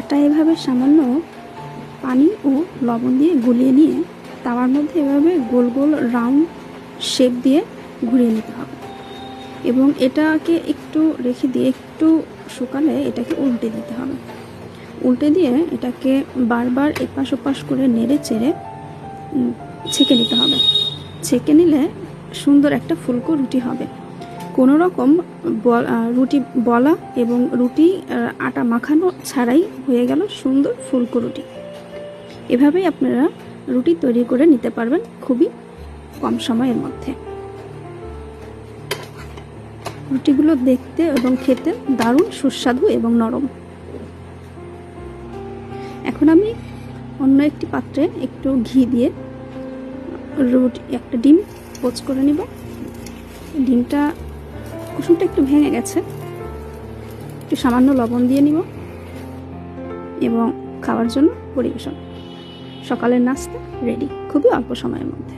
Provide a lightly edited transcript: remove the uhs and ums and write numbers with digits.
আটা এভাবে সামান্য পানি ও লবণ দিয়ে গুলিয়ে নিয়ে তাওয়ার মধ্যে এভাবে গোল গোল রাউন্ড শেপ দিয়ে ঘুরিয়ে নিতে হবে এবং এটাকে একটু রেখে দিয়ে একটু শুকালে এটাকে উল্টে দিতে হবে। উল্টে দিয়ে এটাকে বারবার এপাশ ওপাশ করে নেড়ে চেড়ে ছেঁকে নিতে হবে। ছেঁকে নিলে সুন্দর একটা ফুলকো রুটি হবে। কোনো রকম রুটি বলা এবং রুটি আটা মাখানো ছাড়াই হয়ে গেল সুন্দর ফুলকো রুটি। এভাবেই আপনারা রুটি তৈরি করে নিতে পারবেন খুবই কম সময়ের মধ্যে। রুটিগুলো দেখতে এবং খেতে দারুণ সুস্বাদু এবং নরম। এখন আমি অন্য একটি পাত্রে একটু ঘি দিয়ে একটা ডিম পোচ করে নিব। ডিমটা কুসুমটা একটু ভেঙে গেছে, একটু সামান্য লবণ দিয়ে নিব এবং খাওয়ার জন্য পরিবেশন। সকালের নাস্তা রেডি খুবই অল্প সময়ের মধ্যে।